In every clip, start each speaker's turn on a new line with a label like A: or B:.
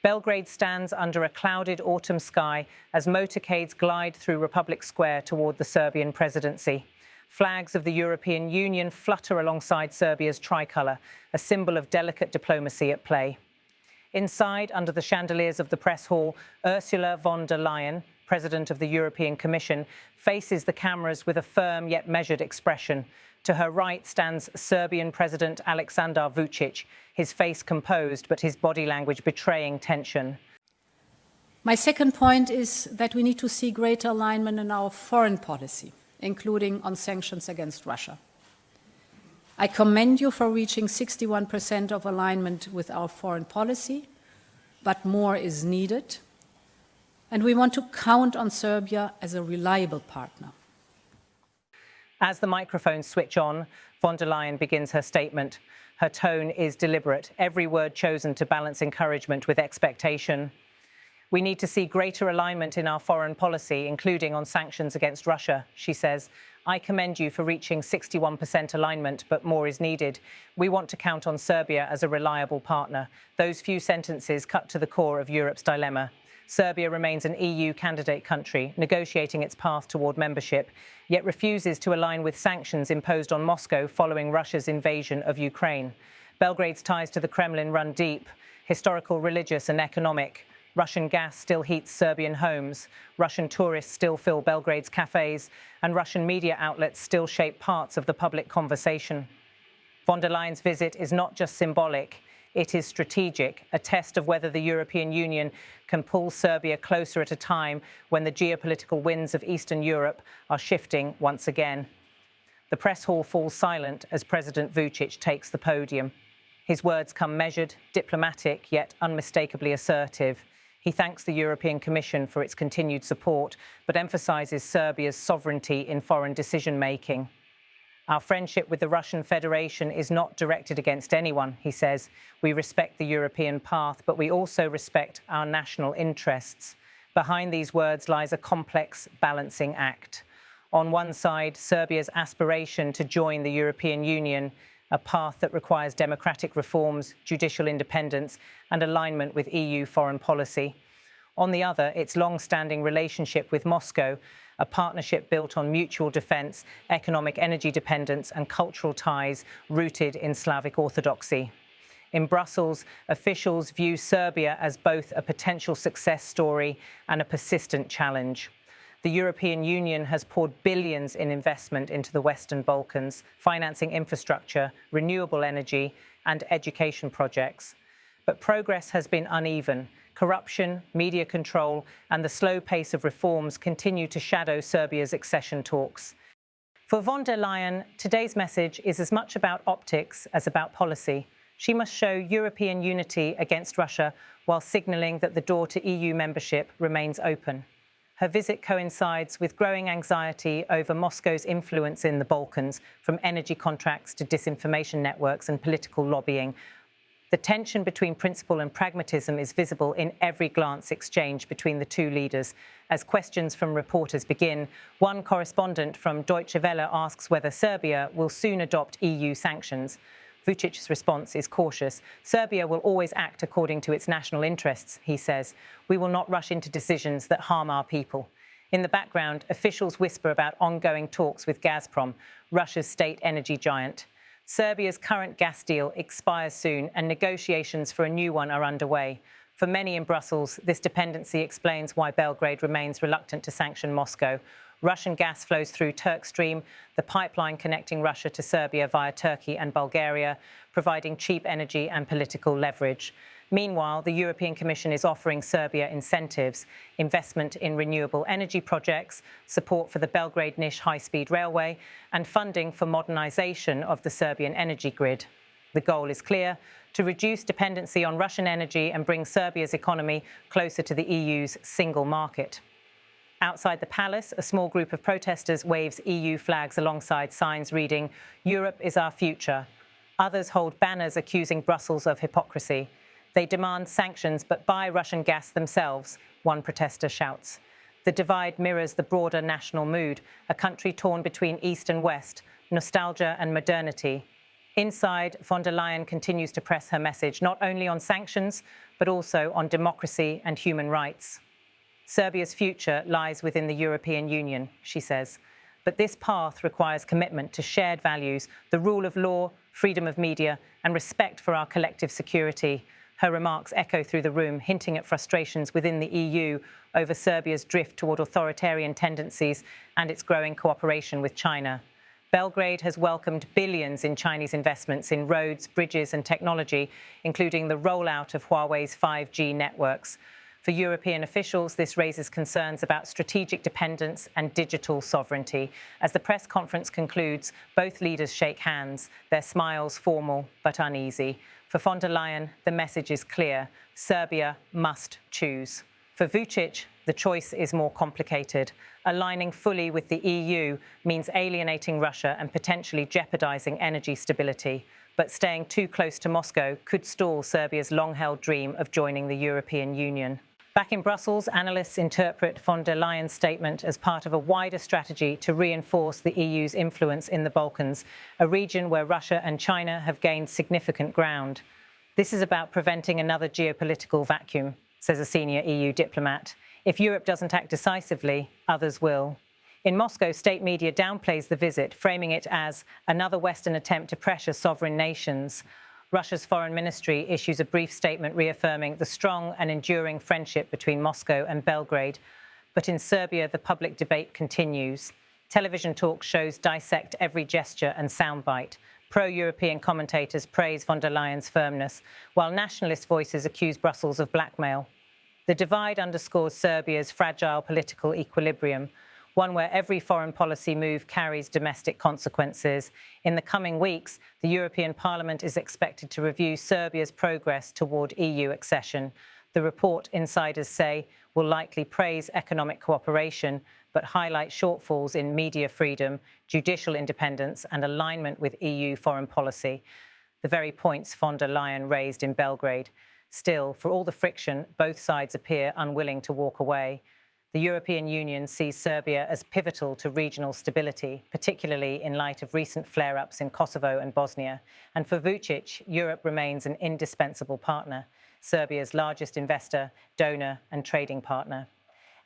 A: Belgrade stands under a clouded autumn sky as motorcades glide through Republic Square toward the Serbian presidency. Flags of the European Union flutter alongside Serbia's tricolour, a symbol of delicate diplomacy at play. Inside, under the chandeliers of the press hall, Ursula von der Leyen, President of the European Commission, faces the cameras with a firm yet measured expression. To her right stands Serbian President Aleksandar Vučić, his face composed but his body language betraying tension.
B: My second point is that we need to see greater alignment in our foreign policy, including on sanctions against Russia. I commend you for reaching 61% of alignment with our foreign policy, but more is needed, and we want to count on Serbia as a reliable partner.
A: As the microphones switch on, von der Leyen begins her statement. Her tone is deliberate, every word chosen to balance encouragement with expectation. We need to see greater alignment in our foreign policy, including on sanctions against Russia, she says. I commend you for reaching 61% alignment, but more is needed. We want to count on Serbia as a reliable partner. Those few sentences cut to the core of Europe's dilemma. Serbia remains an EU candidate country, negotiating its path toward membership, yet refuses to align with sanctions imposed on Moscow following Russia's invasion of Ukraine. Belgrade's ties to the Kremlin run deep, historical, religious and economic. Russian gas still heats Serbian homes, Russian tourists still fill Belgrade's cafes, and Russian media outlets still shape parts of the public conversation. Von der Leyen's visit is not just symbolic, it is strategic, a test of whether the European Union can pull Serbia closer at a time when the geopolitical winds of Eastern Europe are shifting once again. The press hall falls silent as President Vučić takes the podium. His words come measured, diplomatic, yet unmistakably assertive. He thanks the European Commission for its continued support, but emphasises Serbia's sovereignty in foreign decision-making. Our friendship with the Russian Federation is not directed against anyone, he says. We respect the European path, but we also respect our national interests. Behind these words lies a complex balancing act. On one side, Serbia's aspiration to join the European Union, a path that requires democratic reforms, judicial independence, and alignment with EU foreign policy. On the other, its long-standing relationship with Moscow, a partnership built on mutual defence, economic energy dependence, and cultural ties rooted in Slavic orthodoxy. In Brussels, officials view Serbia as both a potential success story and a persistent challenge. The European Union has poured billions in investment into the Western Balkans, financing infrastructure, renewable energy, and education projects. But progress has been uneven. Corruption, media control, and the slow pace of reforms continue to shadow Serbia's accession talks. For von der Leyen, today's message is as much about optics as about policy. She must show European unity against Russia while signalling that the door to EU membership remains open. Her visit coincides with growing anxiety over Moscow's influence in the Balkans, from energy contracts to disinformation networks and political lobbying. The tension between principle and pragmatism is visible in every glance exchange between the two leaders. As questions from reporters begin, one correspondent from Deutsche Welle asks whether Serbia will soon adopt EU sanctions. Vučić's response is cautious. Serbia will always act according to its national interests, he says. We will not rush into decisions that harm our people. In the background, officials whisper about ongoing talks with Gazprom, Russia's state energy giant. Serbia's current gas deal expires soon and negotiations for a new one are underway. For many in Brussels, this dependency explains why Belgrade remains reluctant to sanction Moscow. Russian gas flows through Turkstream, the pipeline connecting Russia to Serbia via Turkey and Bulgaria, providing cheap energy and political leverage. Meanwhile, the European Commission is offering Serbia incentives, investment in renewable energy projects, support for the Belgrade-Niš high-speed railway, and funding for modernisation of the Serbian energy grid. The goal is clear: to reduce dependency on Russian energy and bring Serbia's economy closer to the EU's single market. Outside the palace, a small group of protesters waves EU flags alongside signs reading, "Europe is our future." Others hold banners accusing Brussels of hypocrisy. They demand sanctions but buy Russian gas themselves, one protester shouts. The divide mirrors the broader national mood, a country torn between East and West, nostalgia and modernity. Inside, von der Leyen continues to press her message, not only on sanctions, but also on democracy and human rights. Serbia's future lies within the European Union, she says. But this path requires commitment to shared values, the rule of law, freedom of media, and respect for our collective security. Her remarks echo through the room, hinting at frustrations within the EU over Serbia's drift toward authoritarian tendencies and its growing cooperation with China. Belgrade has welcomed billions in Chinese investments in roads, bridges, and technology, including the rollout of Huawei's 5G networks. For European officials, this raises concerns about strategic dependence and digital sovereignty. As the press conference concludes, both leaders shake hands, their smiles formal but uneasy. For von der Leyen, the message is clear: Serbia must choose. For Vučić, the choice is more complicated. Aligning fully with the EU means alienating Russia and potentially jeopardizing energy stability. But staying too close to Moscow could stall Serbia's long-held dream of joining the European Union. Back in Brussels, analysts interpret von der Leyen's statement as part of a wider strategy to reinforce the EU's influence in the Balkans, a region where Russia and China have gained significant ground. This is about preventing another geopolitical vacuum, says a senior EU diplomat. If Europe doesn't act decisively, others will. In Moscow, state media downplays the visit, framing it as another Western attempt to pressure sovereign nations. Russia's foreign ministry issues a brief statement reaffirming the strong and enduring friendship between Moscow and Belgrade. But in Serbia, the public debate continues. Television talk shows dissect every gesture and soundbite. Pro-European commentators praise von der Leyen's firmness, while nationalist voices accuse Brussels of blackmail. The divide underscores Serbia's fragile political equilibrium, one where every foreign policy move carries domestic consequences. In the coming weeks, the European Parliament is expected to review Serbia's progress toward EU accession. The report, insiders say, will likely praise economic cooperation, but highlight shortfalls in media freedom, judicial independence, and alignment with EU foreign policy, the very points von der Leyen raised in Belgrade. Still, for all the friction, both sides appear unwilling to walk away. The European Union sees Serbia as pivotal to regional stability, particularly in light of recent flare-ups in Kosovo and Bosnia. And for Vučić, Europe remains an indispensable partner, Serbia's largest investor, donor, and trading partner.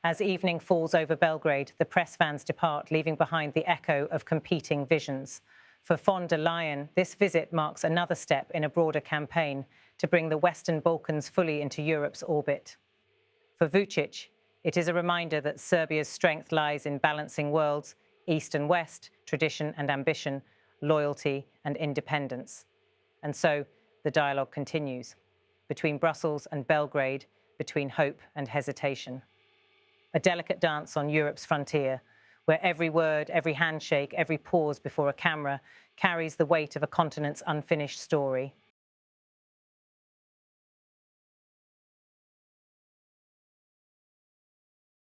A: As evening falls over Belgrade, the press vans depart, leaving behind the echo of competing visions. For von der Leyen, this visit marks another step in a broader campaign to bring the Western Balkans fully into Europe's orbit. For Vučić, it is a reminder that Serbia's strength lies in balancing worlds, East and West, tradition and ambition, loyalty and independence. And so the dialogue continues, between Brussels and Belgrade, between hope and hesitation. A delicate dance on Europe's frontier, where every word, every handshake, every pause before a camera carries the weight of a continent's unfinished story.